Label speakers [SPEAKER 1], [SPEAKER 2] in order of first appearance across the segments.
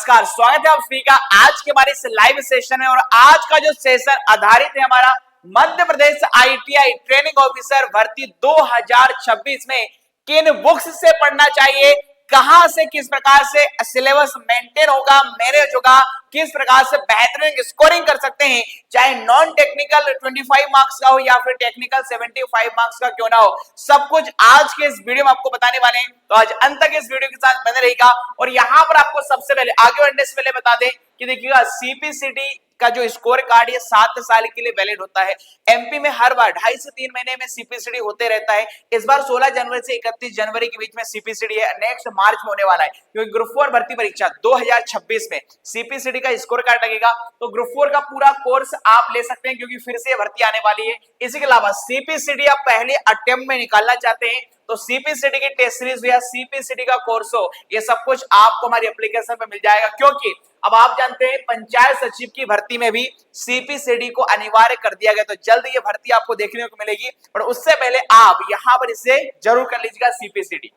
[SPEAKER 1] नमस्कार, स्वागत है आप सभी का आज के हमारे इस लाइव सेशन में। और आज का जो सेशन आधारित है हमारा Madhya Pradesh ITI training officer भर्ती 2026 में किन बुक्स से पढ़ना चाहिए, कहां से किस प्रकार से सिलेबस मेंटेन होगा, मैनेज होगा, किस प्रकार से बेहतरीन स्कोरिंग कर सकते हैं, चाहे नॉन टेक्निकल 25 मार्क्स का हो या फिर टेक्निकल 75 मार्क्स का क्यों ना हो, सब कुछ आज के इस वीडियो में आपको बताने वाले हैं। तो आज अंत तक इस वीडियो के साथ बने रहेगा। और यहां पर आपको सबसे पहले आगे बढ़ने से पहले बता दें कि देखिएगा सीपीसीडी का जो स्कोर कार्ड ये 7 साल के लिए वैलिड होता है। एमपी में हर बार 2.5 से 3 महीने में सीपीसीडी होते रहता है। इस बार 16 जनवरी से 31 जनवरी के बीच में सीपीसीडी है, नेक्स्ट मार्च में होने वाला है, क्योंकि ग्रुप 4 भर्ती परीक्षा 2026 में सीपीसीडी का स्कोर कार्ड लगेगा। तो ग्रुप 4 का पूरा कोर्स आप ले सकते हैं, क्योंकि फिर से भर्ती आने वाली है। इसी के अलावा सीपीसीडी आप पहले अटेम्प्ट में निकालना चाहते हैं तो सीपीसीडी की टेस्ट सीरीज या सीपीसीडी का कोर्स हो, ये सब कुछ आपको हमारी एप्लीकेशन पे मिल जाएगा। क्योंकि अब आप जानते हैं पंचायत सचिव की भर्ती में भी सीपीसीडी को अनिवार्य कर दिया गया, तो जल्द ये भर्ती आपको देखने को मिलेगी। और उससे पहले आप यहां पर इसे जरूर कर लीजिएगा सीपीसीडी।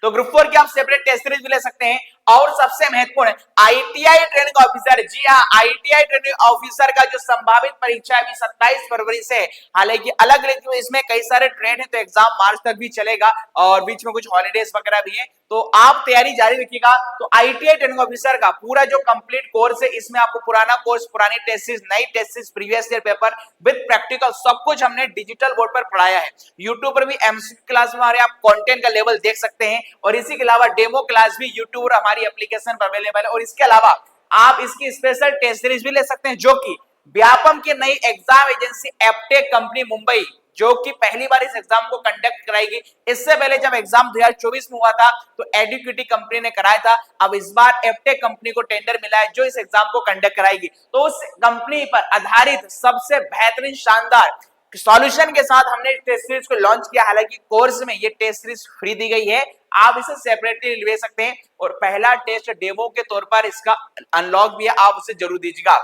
[SPEAKER 1] तो ग्रुप 4 की आप सेपरेट टेस्ट सीरीज भी ले सकते हैं। और सबसे महत्वपूर्ण है आईटीआई ट्रेनिंग ऑफिसर। जी हाँ, आईटीआई ट्रेनिंग ऑफिसर का जो संभावित परीक्षा है 27 फरवरी से। हालांकि अलग अलग इसमें कई सारे ट्रेड है, तो एग्जाम मार्च तक भी चलेगा और बीच में कुछ हॉलीडेज वगैरह भी है, तो आप तैयारी जारी रखिएगा। तो आईटीआई ट्रेनिंग ऑफिसर का पूरा जो कंप्लीट कोर्स है, इसमें आपको पुराना कोर्स, पुरानी टेस्ट सीरीज, नई test series, previous year paper with practical सब कुछ हमने डिजिटल बोर्ड पर पढ़ाया है। यूट्यूब पर भी एमसीक्यू क्लास में हमारे आप कंटेंट का लेवल देख सकते हैं। और इसी के अलावा डेमो क्लास भी यूट्यूब और हमारी एप्लीकेशन पर अवेलेबल है। और इसके अलावा आप इसकी स्पेशल टेस्ट सीरीज भी ले सकते हैं, जो कि व्यापम की नई exam agency Aptech company Mumbai, जो कि पहली बार इस एग्जाम को कंडक्ट कराएगी। इससे पहले जब एग्जाम 2024 में हुआ था तो एडुकेटी कंपनी ने कराया था। अब इस बार एप्टेक कंपनी को टेंडर मिला है जो इस एग्जाम को कंडक्ट कराएगी। तो उस कंपनी पर आधारित सबसे बेहतरीन शानदार सॉल्यूशन के साथ हमने टेस्ट सीरीज को लॉन्च किया। हालांकि कोर्स में ये टेस्ट सीरीज फ्री दी गई है, आप इसे सेपरेटली ले सकते हैं। और पहला टेस्ट डेमो के तौर पर इसका अनलॉक भी है, आप उसे जरूर दीजिएगा।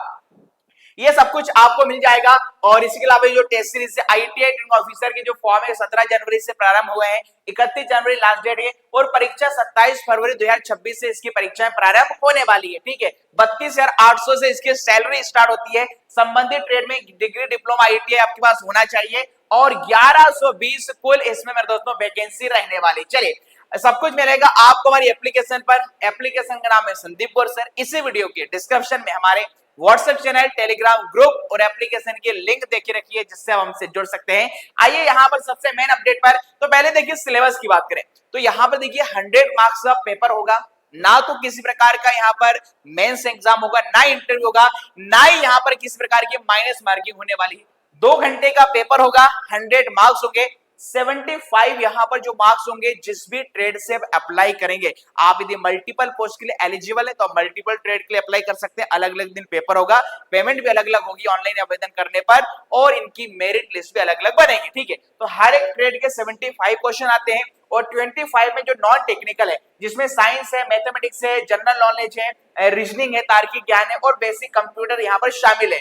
[SPEAKER 1] ये सब कुछ आपको मिल जाएगा। और इसके अलावा जो टेस्ट सीरीज से आईटीआई ट्रेनिंग ऑफिसर के जो फॉर्म है 17 जनवरी से प्रारंभ हुए हैं, 31 जनवरी लास्ट डेट है। और परीक्षा 27 फरवरी 2026 से इसकी परीक्षाएं प्रारंभ होने वाली है। ठीक है, 32,800 से इसकी सैलरी स्टार्ट होती है। संबंधित ट्रेड में डिग्री, डिप्लोमा, आईटीआई आपके पास होना चाहिए। और 1120 कुल इसमें मेरे दोस्तों वैकेंसी रहने वाली। चलिए, सब कुछ मिलेगा आपको हमारी एप्लीकेशन पर। एप्लीकेशन का नाम है संदीप कौर सर। इसी वीडियो के डिस्क्रिप्शन में हमारे व्हाट्सएप चैनल, टेलीग्राम ग्रुप और एप्लीकेशन की लिंक देखी रखिए, जिससे आप हमसे जुड़ सकते हैं। आइए यहाँ पर सबसे मेन अपडेट पर। तो पहले देखिए सिलेबस की बात करें तो यहाँ पर देखिए 100 मार्क्स का पेपर होगा। ना तो किसी प्रकार का यहाँ पर मेंस एग्जाम होगा, ना इंटरव्यू होगा, ना ही यहाँ पर किसी प्रकार की माइनस मार्किंग होने वाली है। 2 घंटे का पेपर होगा, 100 मार्क्स होंगे। 75 यहाँ पर जो मार्क्स होंगे जिस भी ट्रेड से अप्लाई करेंगे। आप यदि मल्टीपल पोस्ट के लिए एलिजिबल है तो आप मल्टीपल ट्रेड के लिए अप्लाई कर सकते हैं। अलग अलग दिन पेपर होगा, पेमेंट भी अलग अलग होगी ऑनलाइन आवेदन करने पर, और इनकी मेरिट लिस्ट भी अलग अलग बनेगी। ठीक है, तो हर एक ट्रेड के 75 क्वेश्चन आते हैं। और 25 में जो नॉन टेक्निकल है, जिसमें साइंस है, मैथमेटिक्स है, जनरल नॉलेज है, रीजनिंग है, तार्किक ज्ञान है और बेसिक कंप्यूटर यहाँ पर शामिल है।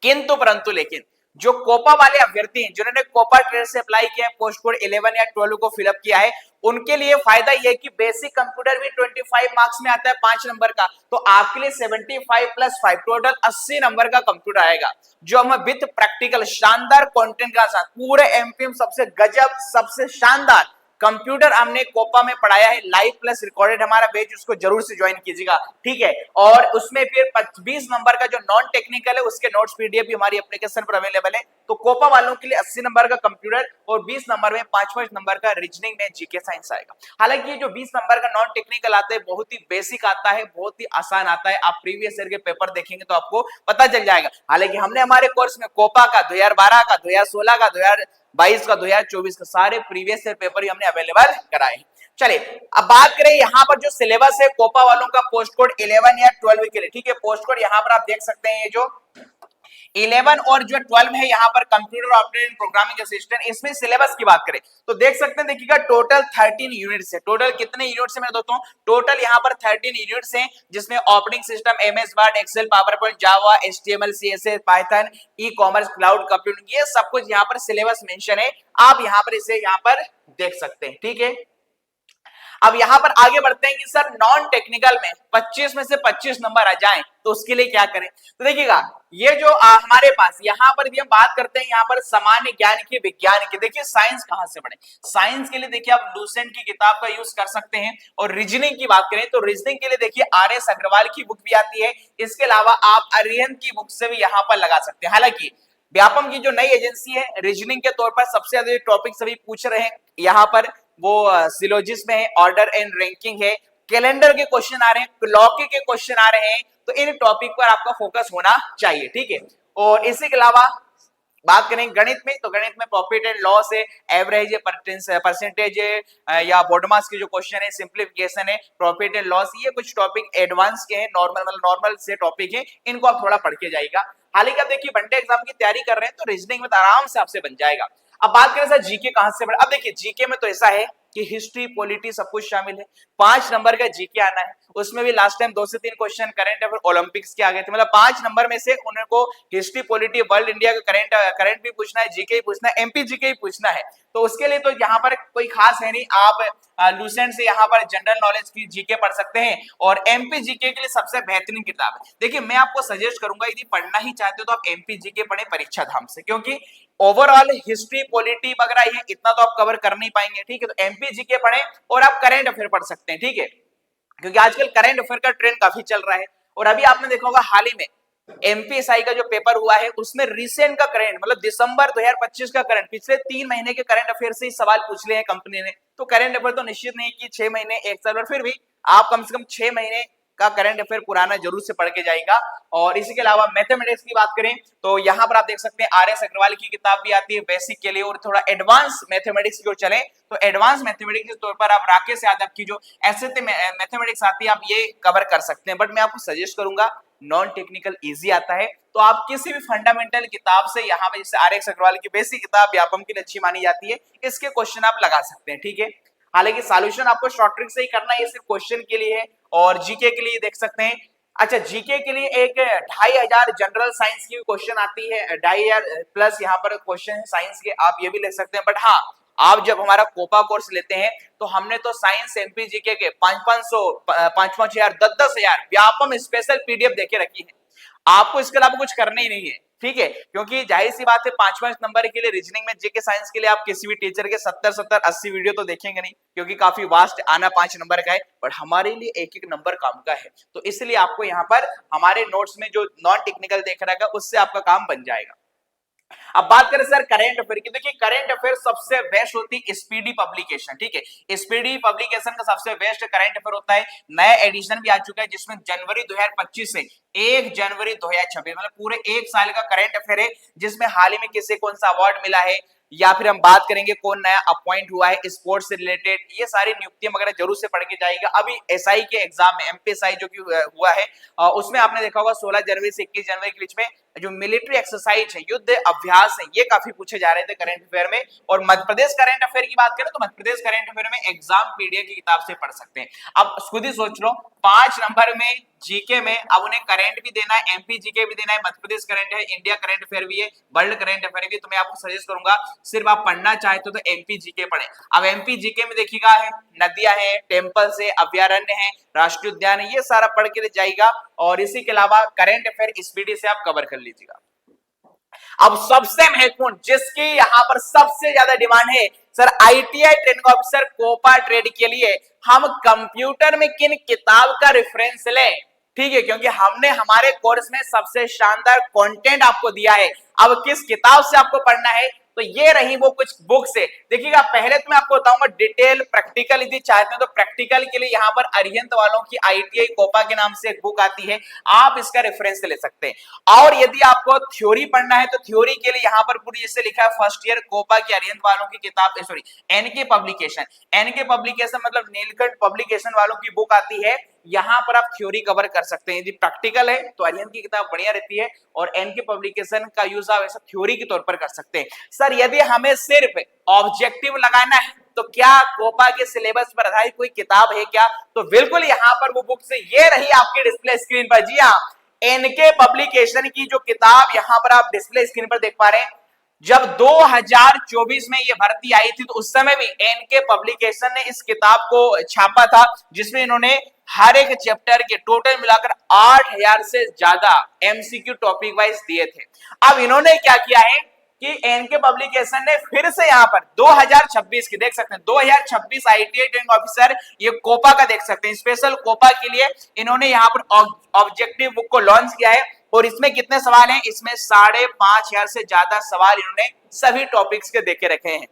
[SPEAKER 1] किंतु परंतु लेकिन जो कोपा वाले अभ्यर्थी हैं, जिन्होंने कोपा ट्रेड से अप्लाई किया है, पोस्ट कोड 11 या 12 को फिलअप किया है, उनके लिए फायदा यह है कि बेसिक कंप्यूटर भी 25 मार्क्स में आता है 5 नंबर का। तो आपके लिए 75 + 5 टोटल 80 नंबर का कंप्यूटर आएगा, जो हम विद प्रैक्टिकल शानदार कंटेंट के साथ पूरे एमपीएम सबसे गजब, सबसे शानदार कंप्यूटर हमने कोपा में पढ़ाया है। लाइव प्लस रिकॉर्डेड हमारा बैच, उसको जरूर से ज्वाइन कीजिएगा। ठीक है, और उसमें फिर 20 नंबर का जो नॉन टेक्निकल है उसके नोट्स पीडीएफ भी हमारी एप्लीकेशन पर अवेलेबल है। तो कोपा वालों के लिए 80 नंबर का कंप्यूटर और 20 नंबर में 5 नंबर का रीजनिंग में जीके साइंस आएगा। हालांकि ये जो 20 नंबर का नॉन टेक्निकल आता है बहुत ही बेसिक आता है, बहुत ही आसान आता है। आप प्रीवियस ईयर के पेपर देखेंगे तो आपको पता चल जाएगा। हालांकि हमने हमारे कोर्स में कोपा का 2012 का, 2016 का, 2022 का, 2024 का सारे प्रीवियस ईयर पेपर ही हमने अवेलेबल कराए। चलिए, अब बात करें यहाँ पर जो सिलेबस है कोपा वालों का पोस्ट कोड 11 या 12 के लिए। ठीक है, पोस्ट कोड यहाँ पर आप देख सकते हैं, ये जो 11 और जो 12 है यहाँ पर कंप्यूटर ऑपरेटिंग प्रोग्रामिंग असिस्टेंट। इसमें सिलेबस की बात करें तो देख सकते हैं, देखिएगा टोटल 13 यूनिट्स है। टोटल कितने यूनिट्स है मेरे दोस्तों? टोटल यहाँ पर 13 यूनिट्स हैं, जिसमें operating system, MS Word, Excel, PowerPoint, Java, HTML, CSS, Python, e commerce, cloud computing, ये सब कुछ यहाँ पर सिलेबस मेंशन है। आप यहाँ पर इसे यहाँ पर देख सकते हैं। ठीक है, अब यहां पर आगे बढ़ते हैं कि सर नॉन टेक्निकल में 25 में से 25 नंबर आ जाएं तो उसके लिए क्या करें। तो देखिएगा ये जो हमारे पास यहां पर यदि हम बात करते हैं यहां पर सामान्य ज्ञान की, विज्ञान की, देखिए साइंस कहां से पढ़े। साइंस के लिए देखिए आप लूसेंट की किताब का यूज कर सकते हैं। और रीजनिंग की बात करें तो रीजनिंग के लिए देखिए आर.एस. अग्रवाल की बुक भी आती है। इसके अलावा आप अरिहंत की बुक से भी यहां पर लगा सकते हैं। हालांकि व्यापम की जो नई एजेंसी है रीजनिंग के तौर पर सबसे ज्यादा टॉपिक सभी पूछ रहे हैं यहां पर वो सिलोजिज्म है, ऑर्डर एंड रैंकिंग है, कैलेंडर के क्वेश्चन आ रहे हैं, क्लॉकिंग के क्वेश्चन आ रहे हैं। तो इन टॉपिक पर आपका फोकस होना चाहिए, ठीक है। और इसी के अलावा बात करें गणित में तो गणित में प्रॉफिट एंड लॉस है, एवरेज है, परसेंटेज है, या बोडमास के जो क्वेश्चन है, सिंप्लीफिकेशन है, प्रॉफिट एंड लॉस, ये कुछ टॉपिक एडवांस के हैं, नॉर्मल से टॉपिक है, इनको आप थोड़ा पढ़ के जाइएगा। हालांकि आप देखिए वनडे एग्जाम की तैयारी कर रहे हैं तो रीजनिंग में तो आराम से आपसे बन जाएगा। अब बात करें सर जीके कहां से पढ़े। अब देखिए जीके में तो ऐसा है कि हिस्ट्री, पॉलिटी सब कुछ शामिल है। 5 नंबर का जीके आना है, उसमें भी लास्ट टाइम 2 से 3 क्वेश्चन करंट अफेयर ओलंपिक्स के आ गए थे। मतलब 5 नंबर में से उनको हिस्ट्री, पॉलिटी, वर्ल्ड, इंडिया का करंट भी पूछना है, जीके भी पूछना है, एमपी जीके भी पूछना है। तो उसके लिए तो यहाँ पर कोई खास है नहीं, आप लूसेंट से यहाँ पर जनरल नॉलेज की जीके पढ़ सकते हैं। और एमपी जीके के लिए सबसे बेहतरीन किताब है, देखिए मैं आपको सजेस्ट करूंगा यदि पढ़ना ही चाहते हो तो आप एमपी जीके पढ़े परीक्षा धाम से, क्योंकि ओवरऑल हिस्ट्री, पॉलिटी वगैरह ये इतना तो आप कवर कर नहीं पाएंगे, ठीक है। तो एमपी जीके पढ़े और आप करंट अफेयर पढ़ सकते हैं, ठीक है, क्योंकि आजकल करंट अफेयर का ट्रेंड काफी चल रहा है। और अभी आपने देखा होगा हाल ही में एमपीएसआई का जो पेपर हुआ है उसमें रिसेंट का करंट मतलब दिसंबर 2025 का करंट, पिछले 3 महीने के करंट अफेयर से ही सवाल पूछ लिए हैं कंपनी ने। तो करंट अफेयर तो निश्चित नहीं कि 6 महीने 1 साल, और फिर भी आप कम से कम 6 महीने का करंट अफेयर पुराना जरूर से पढ़ के जाएगा। और इसी के अलावा मैथमेटिक्स की बात करें तो यहाँ पर आप देख सकते हैं आर.एस. अग्रवाल की किताब भी आती है बेसिक के लिए। और थोड़ा एडवांस मैथमेटिक्स की ओर चले तो एडवांस मैथमेटिक्स के तौर पर आप राकेश यादव की जो एसएटी मैथमेटिक्स आती है आप ये कवर कर सकते हैं। बट मैं आपको सजेस्ट करूंगा नॉन टेक्निकल इजी आता है तो आप किसी भी फंडामेंटल किताब से यहाँ पे जैसे आर.एस. अग्रवाल की बेसिक किताब व्यापम की अच्छी मानी जाती है, इसके क्वेश्चन आप लगा सकते हैं, ठीक है। हालांकि सॉल्यूशन आपको शॉर्ट ट्रिक से ही करना है, ये सिर्फ क्वेश्चन के लिए है। और जीके के लिए देख सकते हैं, अच्छा जीके के लिए एक 2500 जनरल साइंस की क्वेश्चन आती है, 2500 प्लस यहाँ पर क्वेश्चन है साइंस के, आप ये भी ले सकते हैं। बट हाँ, आप जब हमारा कोपा कोर्स लेते हैं तो हमने तो साइंस एमपी जीके के 5-500 5-5 हजार 10-10 हजार व्यापम स्पेशल पीडीएफ देके रखी है। आपको इसके अलावा कुछ करना ही नहीं है, ठीक है, क्योंकि जाहिर सी बात है 5-5 नंबर के लिए रीजनिंग में, जीके साइंस के लिए आप किसी भी टीचर के 70-80 वीडियो तो देखेंगे नहीं, क्योंकि काफी वास्ट आना 5 नंबर का है। बट हमारे लिए एक एक नंबर काम का है, तो इसलिए आपको यहाँ पर हमारे नोट्स में जो नॉन टेक्निकल देख रहा है उससे आपका काम बन जाएगा। अब बात करें सर करंट अफेयर की, देखिए करंट अफेयर सबसे बेस्ट होती है स्पीडी पब्लिकेशन, ठीक है। स्पीडी पब्लिकेशन का सबसे बेस्ट करंट अफेयर होता है। नया एडिशन भी आ चुका है जिसमें जनवरी 2025 से 1 जनवरी 2026 मतलब पूरे 1 साल का करंट अफेयर है, जिसमें हाल ही में किसे कौन सा अवार्ड मिला है, या फिर हम बात करेंगे कौन नया अपॉइंट हुआ है स्पोर्ट्स से रिलेटेड, ये सारी नियुक्तियां वगैरह जरूर से पढ़ के जाएगा। अभी एसआई के एग्जाम में एमपीएसआई जो कि हुआ है उसमें आपने देखा होगा 16 जनवरी से 21 जनवरी के बीच में जो मिलिट्री एक्सरसाइज है, युद्ध अभ्यास है, ये काफी पूछे जा रहे थे करंट अफेयर में। और मध्य प्रदेश करंट अफेयर की बात करें तो मध्य प्रदेश करंट अफेयर में एग्जाम पीडीएफ की किताब से पढ़ सकते हैं। अब खुद ही सोच लो 5 नंबर में जीके में अब उन्हें करंट भी देना है, एमपी जीके भी देना है, मध्य प्रदेश करंट है, इंडिया करंट अफेयर भी है, वर्ल्ड करंट अफेयर भी। तो मैं आपको सजेस्ट करूंगा सिर्फ आप पढ़ना चाहते हो तो एमपी जीके पढ़ें। अब एमपी जीके में देखिएगा है नदियां हैं, टेम्पल्स है, अभ्यारण्य है, राष्ट्रीय उद्यान है, ये सारा पढ़ के जाएगा। और इसी के अलावा करंट अफेयर स्पीडी से आप कवर कर लीजिएगा। अब सबसे महत्वपूर्ण जिसकी यहां पर सबसे ज्यादा डिमांड है sir ITI training officer COPA trade के लिए हम कंप्यूटर में किन किताब का रेफरेंस लें, ठीक है, क्योंकि हमने हमारे कोर्स में सबसे शानदार कंटेंट आपको दिया है। अब किस किताब से आपको पढ़ना है तो ये रही वो कुछ बुक से। देखिएगा पहले तो मैं आपको बताऊंगा डिटेल प्रैक्टिकल यदि चाहते हैं तो प्रैक्टिकल के लिए यहाँ पर अरिहंत वालों की आईटीआई कोपा के नाम से एक बुक आती है, आप इसका रेफरेंस ले सकते हैं। और यदि आपको थ्योरी पढ़ना है तो थ्योरी के लिए यहाँ पर पूरी जैसे लिखा है फर्स्ट ईयर कोपा की अरिहंत वालों की किताब, सॉरी एनके पब्लिकेशन मतलब नीलकंठ पब्लिकेशन वालों की बुक आती है, यहां पर आप थ्योरी कवर कर सकते हैं। यदि प्रैक्टिकल है तो अरिहंत की किताब बढ़िया रहती है और एनके पब्लिकेशन का यूज आप ऐसा थ्योरी के तौर पर कर सकते हैं। सर यदि हमें सिर्फ ऑब्जेक्टिव लगाना है तो क्या कोपा के सिलेबस पर आधारित कोई किताब है क्या, तो बिल्कुल यहां पर वो बुक से ये रही आपकी डिस्प्ले स्क्रीन पर। जी हाँ, एनके पब्लिकेशन की जो किताब यहां पर आप डिस्प्ले स्क्रीन पर देख पा रहे हैं, जब 2024 में ये भर्ती आई थी तो उस समय भी एनके पब्लिकेशन ने इस किताब को छापा था, जिसमें इन्होंने हर एक चैप्टर के टोटल मिलाकर 8000 से ज्यादा एमसीक्यू टॉपिक वाइज दिए थे। अब इन्होंने क्या किया है कि एनके पब्लिकेशन ने फिर से यहाँ पर 2026 की देख सकते हैं, 2026 आईटीआई ट्रेनिंग ऑफिसर, ये कोपा का देख सकते हैं, स्पेशल कोपा के लिए इन्होंने यहाँ पर ऑब्जेक्टिव बुक को लॉन्च किया है। और इसमें कितने सवाल हैं? इसमें 5,500 से ज्यादा सवाल इन्होंने सभी टॉपिक्स के देके रखे हैं।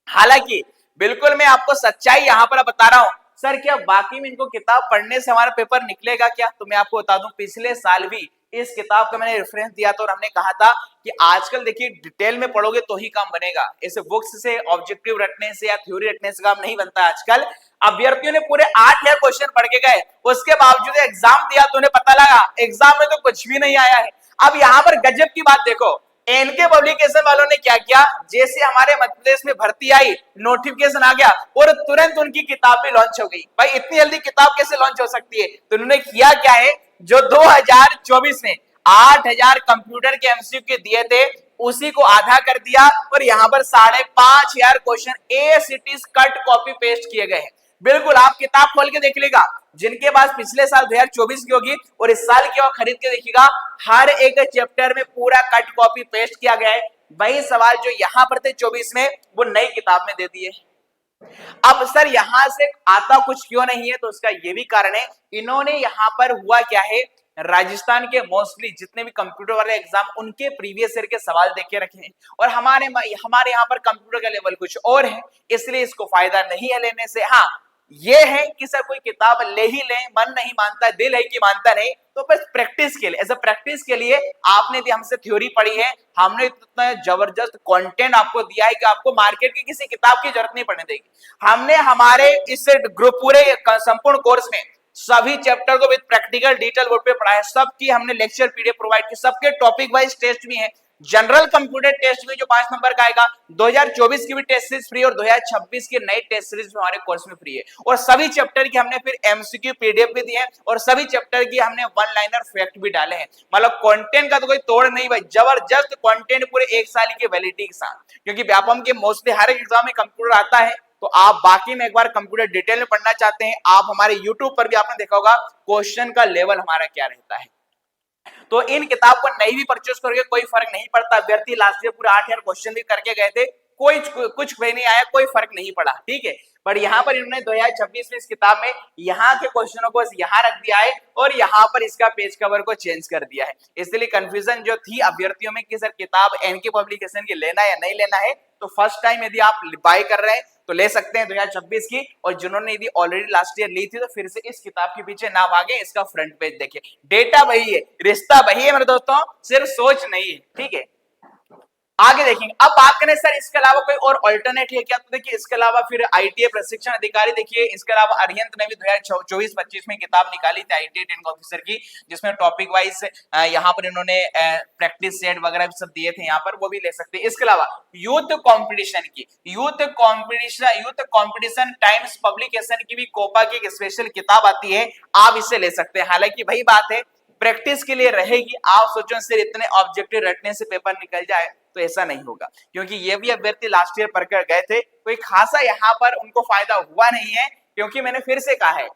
[SPEAKER 1] हालांकि बिल्कुल मैं आपको सच्चाई यहां पर बता रहा हूं, सर क्या बाकी में इनको किताब पढ़ने से हमारा पेपर निकलेगा क्या? तो मैं आपको बता दूं, पिछले साल भी इस किताब का मैंने रेफरेंस दिया था और हमने कहा था कि आजकल देखिए डिटेल में पढ़ोगे तो ही काम बनेगा, इस बुक्स से ऑब्जेक्टिव रटने से या थ्योरी रटने से काम नहीं बनता। आजकल अभ्यर्थियों ने पूरे 8,000 क्वेश्चन पढ़ के गए, उसके बावजूद एग्जाम दिया तो उन्हें पता लगा एग्जाम में तो कुछ भी नहीं आया है। अब यहाँ पर गजब की बात देखो, एनके पब्लिकेशन वालों ने क्या किया, जैसे हमारे मध्य प्रदेश में भर्ती आई, नोटिफिकेशन आ गया और तुरंत उनकी किताब भी लॉन्च हो गई। भाई इतनी जल्दी किताब कैसे लॉन्च हो सकती है? तो उन्होंने किया क्या है, जो 2024 में 8,000 कंप्यूटर के एमसीक्यू के दिए थे उसी को आधा कर दिया और यहाँ पर 5,500 क्वेश्चन एसिटीज कट कॉपी पेस्ट किए गए हैं। बिल्कुल आप किताब खोल के देख लेगा, जिनके पास पिछले साल 2024 की होगी और इस साल की खरीद के देखिएगा, हर एक चैप्टर में पूरा कट कॉपी पेस्ट किया गया है। वही सवाल जो यहां पर थे 24 में, वो नई किताब में दे दिए। अब सर यहां से आता कुछ क्यों नहीं है? तो उसका ये भी कारण है, इन्होंने यहां पर हुआ क्या है, राजस्थान के मोस्टली जितने भी कंप्यूटर वाले एग्जाम उनके प्रीवियस ईयर के सवाल देके रखे हैं और हमारे यहाँ पर कंप्यूटर का लेवल कुछ और है, इसलिए इसको फायदा नहीं है लेने से। हाँ ये है कि सर कोई किताब ले ही ले, मन नहीं मानता, दिल है कि मानता नहीं, तो बस प्रैक्टिस के लिए, एज अ प्रैक्टिस के लिए आपने भी हमसे थ्योरी पढ़ी है, हमने इतना जबरदस्त कंटेंट आपको दिया है कि आपको मार्केट की किसी किताब की जरूरत नहीं पड़ने देगी। हमने हमारे इस ग्रुप पूरे संपूर्ण कोर्स में सभी चैप्टर को विद प्रैक्टिकल डिटेल बोर्ड पे पढ़ा है, सबकी हमने लेक्चर पीडीएफ प्रोवाइड की, सबके टॉपिक वाइज टेस्ट भी है। जनरल कंप्यूटर टेस्ट में जो 5 नंबर का आएगा, 2024 की भी टेस्ट सीरीज फ्री और 2026 की नई टेस्ट सीरीज हमारे कोर्स में फ्री है। और सभी चैप्टर की हमने फिर एमसीक्यू पीडीएफ भी दिए हैं और सभी चैप्टर की हमने वन लाइनर फैक्ट भी डाले हैं। मतलब कंटेंट का तो कोई तोड़ नहीं भाई, जबरदस्त कंटेंट पूरे 1 साल की वैलिडिटी के साथ, क्योंकि व्यापम के मोस्टली हर एक एग्जाम में कंप्यूटर आता है। तो आप बाकी में एक बार कंप्यूटर डिटेल में पढ़ना चाहते हैं, आप हमारे यूट्यूब पर भी आपने देखा होगा क्वेश्चन का लेवल हमारा क्या रहता है। तो इन किताब को नहीं भी परचेस करोगे कोई फर्क नहीं पड़ता। अभ्यर्थी लास्ट ईयर पूरे 8,000 क्वेश्चन भी करके गए थे, कोई कुछ भी नहीं आया, कोई फर्क नहीं पड़ा, ठीक है। पर यहाँ पर इन्होंने 2026 में इस किताब में यहाँ के क्वेश्चनों को यहाँ रख दिया है और यहाँ पर इसका पेज कवर को चेंज कर दिया है। इसलिए कंफ्यूजन जो थी अभ्यर्थियों में कि सर किताब एनके पब्लिकेशन की लेना या नहीं लेना है, तो फर्स्ट टाइम यदि आप बाय कर रहे हैं तो ले सकते हैं 2026 की, और जिन्होंने यदि ऑलरेडी लास्ट ईयर ली थी तो फिर से इस किताब के पीछे ना भागे, इसका फ्रंट पेज देखिए, डेटा वही है, रिश्ता वही है मेरे दोस्तों, सिर्फ सोच नहीं है, ठीक है। आगे देखेंगे, अब बात करें सर इसके अलावा कोई और अल्टरनेट है क्या? तो देखिए इसके अलावा फिर आईटीआई प्रशिक्षण अधिकारी, देखिए इसके अलावा अरिहंत ने भी 2024-25 में किताब निकाली थी आईटीआई ट्रेनिंग ऑफिसर की, जिसमें टॉपिक वाइज यहाँ पर इन्होंने प्रैक्टिस सेट वगैरह सब दिए थे, यहाँ पर वो भी ले सकते हैं। इसके अलावा यूथ कंपटीशन की, यूथ कंपटीशन टाइम्स पब्लिकेशन की भी कोपा की एक स्पेशल किताब आती है, आप इसे ले सकते हैं। हालांकि वही बात है, प्रैक्टिस के लिए रहेगी, आप सोचो सिर्फ इतने ऑब्जेक्टिव रटने से पेपर निकल जाए तो ऐसा नहीं होगा, क्योंकि ये भी अभ्यर्थी लास्ट ईयर पढ़कर गए थे, कोई खासा यहाँ पर उनको फायदा हुआ नहीं है, क्योंकि मैंने फिर से कहा है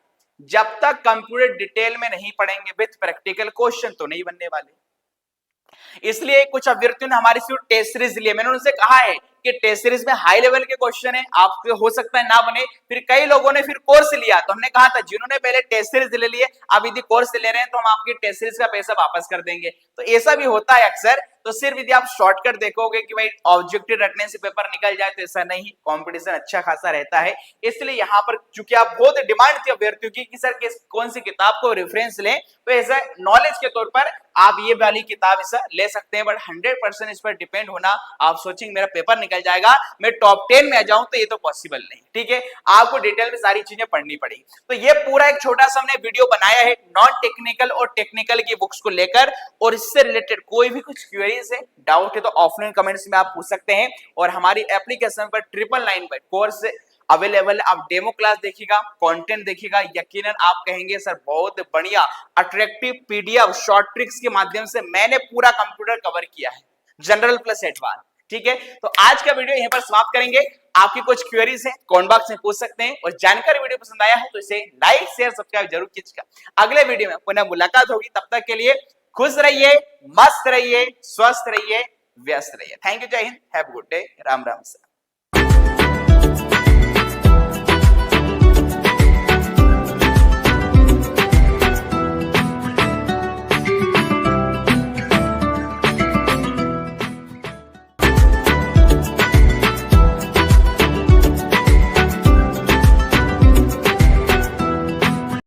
[SPEAKER 1] जब तक कंप्यूटर डिटेल में नहीं पढ़ेंगे विद प्रैक्टिकल क्वेश्चन तो नहीं बनने वाले। इसलिए कुछ अभ्यर्थियों ने हमारी सिर्फ टेस्ट सीरीज लिए, मैंने उनसे कहा है कि टेस्ट सीरीज में हाई लेवल के क्वेश्चन है, आपके हो सकता है ना बने। फिर कई लोगों ने फिर कोर्स लिया, तो हमने कहा था जिन्होंने पहले टेस्ट सीरीज ले लिए अब यदि कोर्स ले रहे हैं तो हम आपकी टेस्ट सीरीज का पैसा वापस कर देंगे। तो ऐसा भी होता है अक्सर, तो सिर्फ यदि आप शॉर्टकट देखोगे कि भाई ऑब्जेक्टिव रटने से पेपर निकल जाए तो ऐसा नहीं, कंपटीशन अच्छा खासा रहता है। इसलिए यहाँ पर चूंकि आप बहुत डिमांड थी अभ्यर्थियों की कि सर कौन सी किताब को रेफरेंस लें, तो ऐसा नॉलेज के तौर पर आप ये वाली किताब ऐसा ले सकते हैं, बट 100% इस पर डिपेंड होना, आप सोचेंगे मेरा पेपर निकल जाएगा मैं टॉप 10 में आ जाऊं, तो ये तो पॉसिबल नहीं, ठीक है। आपको डिटेल में सारी चीजें पढ़नी पड़ेगी। तो ये पूरा एक छोटा सा हमने वीडियो बनाया है नॉन टेक्निकल और टेक्निकल की बुक्स को लेकर, और इससे रिलेटेड कोई भी कुछ क्वेरीज है, डाउट है तो ऑफलाइन कमेंट्स में आप पूछ सकते हैं। और हमारी एप्लीकेशन पर 999 पर कोर्स अवेलेबल, आप डेमो क्लास देखिएगा, कंटेंट देखिएगा, यकीनन आप कहेंगे सर बहुत बढ़िया अट्रैक्टिव पीडीएफ शॉर्ट ट्रिक्स के माध्यम से मैंने पूरा कंप्यूटर कवर किया है, जनरल प्लस एडवांस, ठीक है, तो आज का वीडियो यहीं पर समाप्त करेंगे। आपकी कुछ क्वेरीज हैं कमेंट बॉक्स में पूछ सकते हैं, और जानकारी वीडियो पसंद आया हो तो इसे लाइक शेयर सब्सक्राइब जरूर कीजिएगा। अगले वीडियो में पुनः मुलाकात होगी, तब तक के लिए खुश रहिए, मस्त रहिए, स्वस्थ रहिए, व्यस्त रहिए। थैंक यू, जय Hind, have a good day, Ram Ram.